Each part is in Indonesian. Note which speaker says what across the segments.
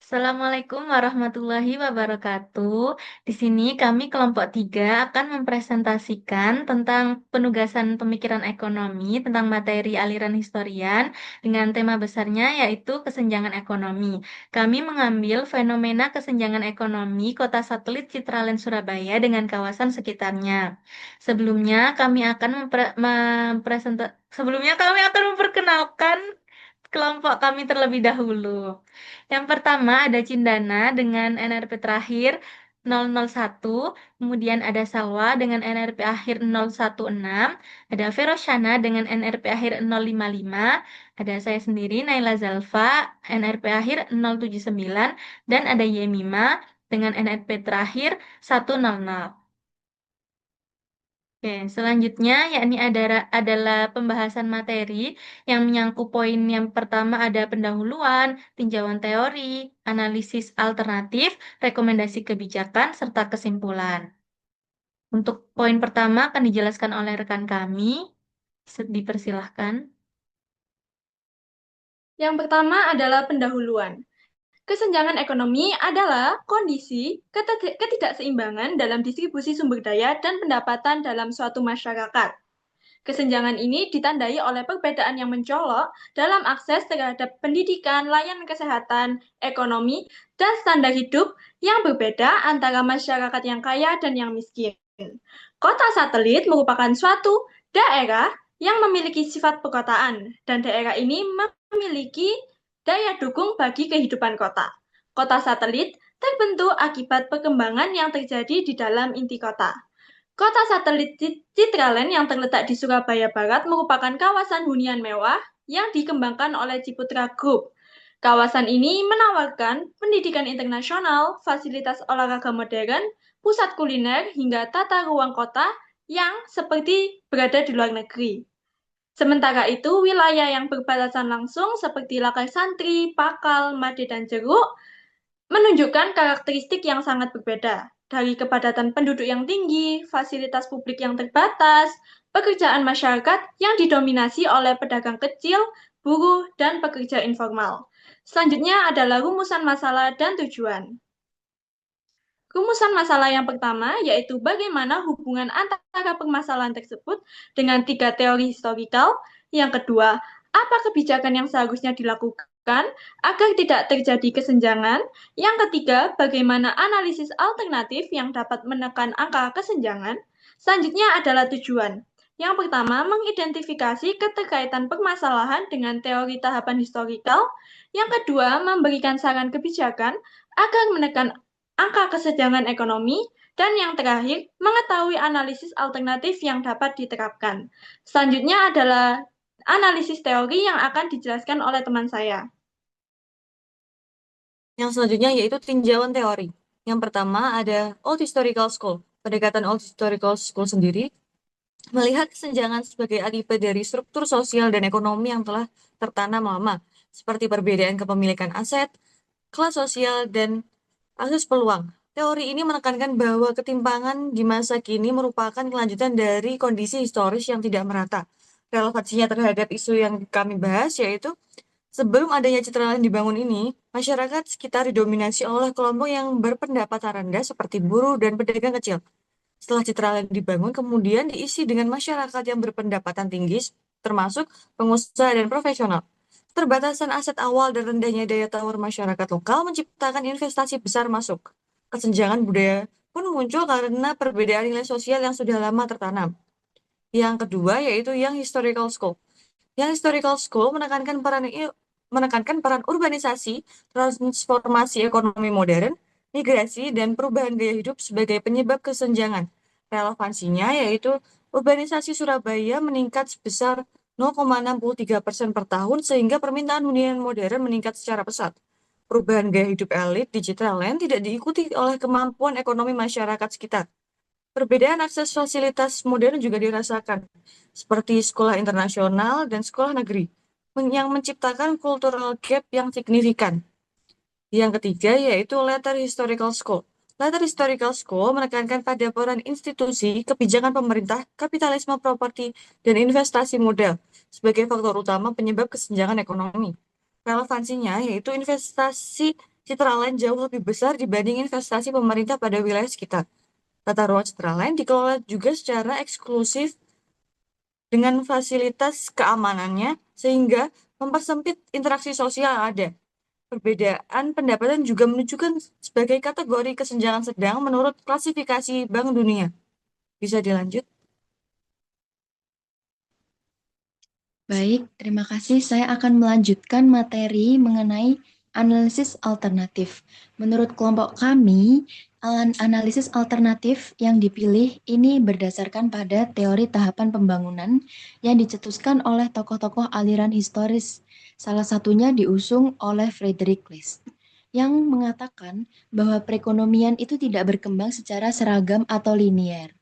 Speaker 1: Assalamualaikum warahmatullahi wabarakatuh. Di sini kami kelompok 3 akan mempresentasikan tentang penugasan pemikiran ekonomi tentang materi aliran historian dengan tema besarnya yaitu kesenjangan ekonomi. Kami mengambil fenomena kesenjangan ekonomi kota satelit Citraland Surabaya dengan kawasan sekitarnya. Sebelumnya kami akan memperkenalkan kelompok kami terlebih dahulu. Yang pertama ada Cindana dengan NRP terakhir 001, kemudian ada Salwa dengan NRP akhir 016, ada Feroshana dengan NRP akhir 055, ada saya sendiri Naila Zalfa NRP akhir 079, dan ada Yemima dengan NRP terakhir 100. Oke, selanjutnya yakni adalah pembahasan materi yang menyangkut poin yang pertama ada pendahuluan, tinjauan teori, analisis alternatif, rekomendasi kebijakan, serta kesimpulan. Untuk poin pertama akan dijelaskan oleh rekan kami. Dipersilahkan.
Speaker 2: Yang pertama adalah pendahuluan. Kesenjangan ekonomi adalah kondisi ketidakseimbangan dalam distribusi sumber daya dan pendapatan dalam suatu masyarakat. Kesenjangan ini ditandai oleh perbedaan yang mencolok dalam akses terhadap pendidikan, layanan kesehatan, ekonomi, dan standar hidup yang berbeda antara masyarakat yang kaya dan yang miskin. Kota satelit merupakan suatu daerah yang memiliki sifat perkotaan, dan daerah ini memiliki daya dukung bagi kehidupan kota. Kota satelit terbentuk akibat perkembangan yang terjadi di dalam inti kota. Kota satelit Citraland yang terletak di Surabaya Barat merupakan kawasan hunian mewah yang dikembangkan oleh Ciputra Group. Kawasan ini menawarkan pendidikan internasional, fasilitas olahraga modern, pusat kuliner, hingga tata ruang kota yang seperti berada di luar negeri. Sementara itu, wilayah yang berbatasan langsung seperti Lakar Santri, Pakal, Made, dan Jeruk menunjukkan karakteristik yang sangat berbeda, dari kepadatan penduduk yang tinggi, fasilitas publik yang terbatas, pekerjaan masyarakat yang didominasi oleh pedagang kecil, buruh, dan pekerja informal. Selanjutnya adalah rumusan masalah dan tujuan. Rumusan masalah yang pertama yaitu bagaimana hubungan antara permasalahan tersebut dengan tiga teori historikal. Yang kedua, apa kebijakan yang seharusnya dilakukan agar tidak terjadi kesenjangan. Yang ketiga, bagaimana analisis alternatif yang dapat menekan angka kesenjangan. Selanjutnya adalah tujuan. Yang pertama, mengidentifikasi keterkaitan permasalahan dengan teori tahapan historikal. Yang kedua, memberikan saran kebijakan agar menekan angka kesenjangan ekonomi, dan yang terakhir, mengetahui analisis alternatif yang dapat diterapkan. Selanjutnya adalah analisis teori yang akan dijelaskan oleh teman saya.
Speaker 3: Yang selanjutnya yaitu tinjauan teori. Yang pertama ada Old Historical School. Pendekatan Old Historical School sendiri melihat kesenjangan sebagai akibat dari struktur sosial dan ekonomi yang telah tertanam lama, seperti perbedaan kepemilikan aset, kelas sosial, dan akses peluang. Teori ini menekankan bahwa ketimpangan di masa kini merupakan kelanjutan dari kondisi historis yang tidak merata. Relevansinya terhadap isu yang kami bahas yaitu sebelum adanya Citraland dibangun ini, masyarakat sekitar didominasi oleh kelompok yang berpendapatan rendah seperti buruh dan pedagang kecil. Setelah Citraland dibangun, kemudian diisi dengan masyarakat yang berpendapatan tinggi, termasuk pengusaha dan profesional. Terbatasan aset awal dan rendahnya daya tawar masyarakat lokal menciptakan investasi besar masuk. Kesenjangan budaya pun muncul karena perbedaan nilai sosial yang sudah lama tertanam. Yang kedua yaitu yang historical school. Yang historical school menekankan peran urbanisasi, transformasi ekonomi modern, migrasi, dan perubahan gaya hidup sebagai penyebab kesenjangan. Relevansinya yaitu urbanisasi Surabaya meningkat sebesar 0,63% per tahun sehingga permintaan hunian modern meningkat secara pesat. Perubahan gaya hidup elit digital land tidak diikuti oleh kemampuan ekonomi masyarakat sekitar. Perbedaan akses fasilitas modern juga dirasakan, seperti sekolah internasional dan sekolah negeri, yang menciptakan cultural gap yang signifikan. Yang ketiga yaitu Later Historical School. Later Historical School menekankan pada peran institusi, kebijakan pemerintah, kapitalisme properti, dan investasi modal sebagai faktor utama penyebab kesenjangan ekonomi. Relevansinya yaitu investasi Citraland jauh lebih besar dibanding investasi pemerintah pada wilayah sekitar. Tata ruang Citraland dikelola juga secara eksklusif dengan fasilitas keamanannya sehingga mempersempit interaksi sosial yang ada. Perbedaan pendapatan juga menunjukkan sebagai kategori kesenjangan sedang menurut klasifikasi Bank Dunia. Bisa dilanjut?
Speaker 4: Baik, terima kasih. Saya akan melanjutkan materi mengenai analisis alternatif. Menurut kelompok kami, analisis alternatif yang dipilih ini berdasarkan pada teori tahapan pembangunan yang dicetuskan oleh tokoh-tokoh aliran historis. Salah satunya diusung oleh Frederick List, yang mengatakan bahwa perekonomian itu tidak berkembang secara seragam atau linier,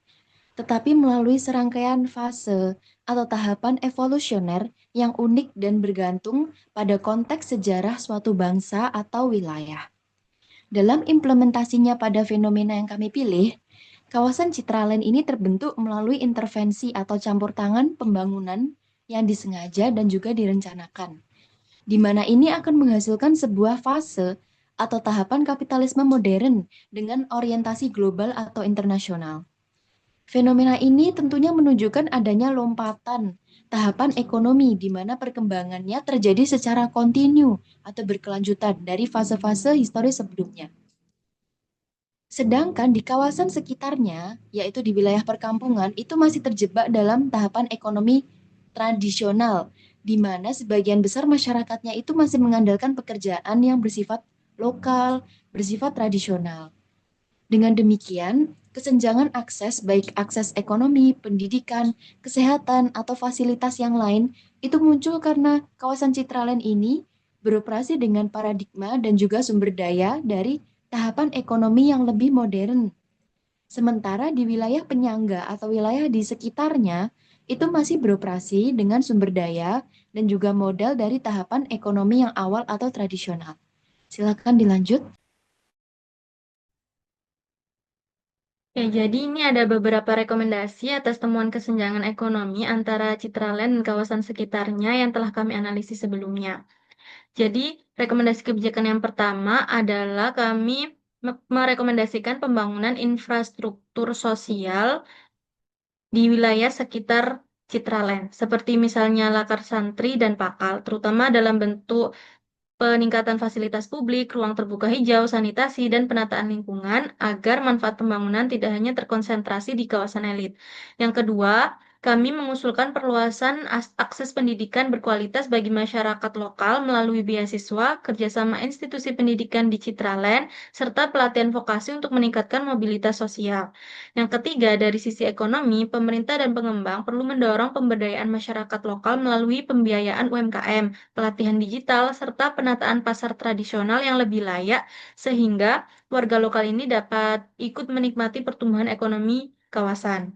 Speaker 4: tetapi melalui serangkaian fase atau tahapan evolusioner yang unik dan bergantung pada konteks sejarah suatu bangsa atau wilayah. Dalam implementasinya pada fenomena yang kami pilih, kawasan Citraland ini terbentuk melalui intervensi atau campur tangan pembangunan yang disengaja dan juga direncanakan, di mana ini akan menghasilkan sebuah fase atau tahapan kapitalisme modern dengan orientasi global atau internasional. Fenomena ini tentunya menunjukkan adanya lompatan tahapan ekonomi di mana perkembangannya terjadi secara kontinu atau berkelanjutan dari fase-fase historis sebelumnya. Sedangkan di kawasan sekitarnya, yaitu di wilayah perkampungan, itu masih terjebak dalam tahapan ekonomi tradisional, di mana sebagian besar masyarakatnya itu masih mengandalkan pekerjaan yang bersifat lokal, bersifat tradisional. Dengan demikian, kesenjangan akses, baik akses ekonomi, pendidikan, kesehatan, atau fasilitas yang lain, itu muncul karena kawasan Citraland ini beroperasi dengan paradigma dan juga sumber daya dari tahapan ekonomi yang lebih modern. Sementara di wilayah penyangga atau wilayah di sekitarnya, itu masih beroperasi dengan sumber daya dan juga modal dari tahapan ekonomi yang awal atau tradisional. Silakan dilanjut.
Speaker 1: Ya, jadi ini ada beberapa rekomendasi atas temuan kesenjangan ekonomi antara Citraland dan kawasan sekitarnya yang telah kami analisis sebelumnya. Jadi, rekomendasi kebijakan yang pertama adalah kami merekomendasikan pembangunan infrastruktur sosial di wilayah sekitar Citraland, seperti misalnya Lakar Santri dan Pakal, terutama dalam bentuk peningkatan fasilitas publik, ruang terbuka hijau, sanitasi, dan penataan lingkungan agar manfaat pembangunan tidak hanya terkonsentrasi di kawasan elit. Yang kedua, kami mengusulkan perluasan akses pendidikan berkualitas bagi masyarakat lokal melalui beasiswa, kerjasama institusi pendidikan di Citraland, serta pelatihan vokasi untuk meningkatkan mobilitas sosial. Yang ketiga, dari sisi ekonomi, pemerintah dan pengembang perlu mendorong pemberdayaan masyarakat lokal melalui pembiayaan UMKM, pelatihan digital, serta penataan pasar tradisional yang lebih layak, sehingga warga lokal ini dapat ikut menikmati pertumbuhan ekonomi kawasan.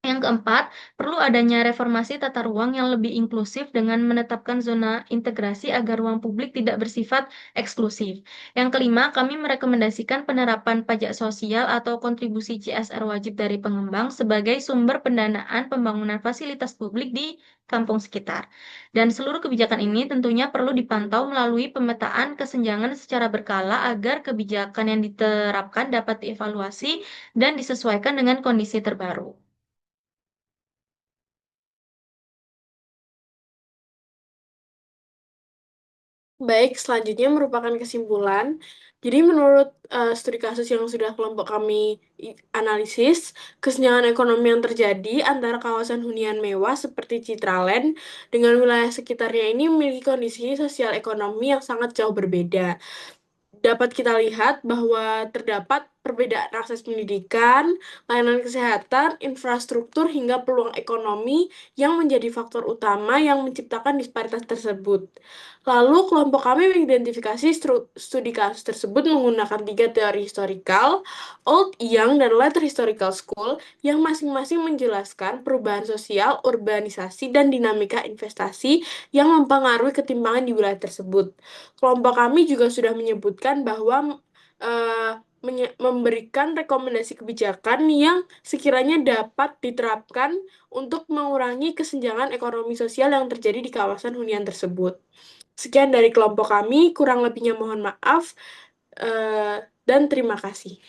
Speaker 1: Yang keempat, perlu adanya reformasi tata ruang yang lebih inklusif dengan menetapkan zona integrasi agar ruang publik tidak bersifat eksklusif. Yang kelima, kami merekomendasikan penerapan pajak sosial atau kontribusi CSR wajib dari pengembang sebagai sumber pendanaan pembangunan fasilitas publik di kampung sekitar. Dan seluruh kebijakan ini tentunya perlu dipantau melalui pemetaan kesenjangan secara berkala agar kebijakan yang diterapkan dapat dievaluasi dan disesuaikan dengan kondisi terbaru.
Speaker 5: Baik, selanjutnya merupakan kesimpulan. Jadi menurut studi kasus yang sudah kelompok kami analisis, kesenjangan ekonomi yang terjadi antara kawasan hunian mewah seperti Citraland dengan wilayah sekitarnya ini memiliki kondisi sosial ekonomi yang sangat jauh berbeda. Dapat kita lihat bahwa terdapat perbedaan akses pendidikan, layanan kesehatan, infrastruktur, hingga peluang ekonomi yang menjadi faktor utama yang menciptakan disparitas tersebut. Lalu, kelompok kami mengidentifikasi studi kasus tersebut menggunakan 3 teori historical, Old, Young, dan Later Historical School, yang masing-masing menjelaskan perubahan sosial, urbanisasi, dan dinamika investasi yang mempengaruhi ketimpangan di wilayah tersebut. Kelompok kami juga sudah menyebutkan bahwa memberikan rekomendasi kebijakan yang sekiranya dapat diterapkan untuk mengurangi kesenjangan ekonomi sosial yang terjadi di kawasan hunian tersebut. Sekian dari kelompok kami, kurang lebihnya mohon maaf. Dan terima kasih.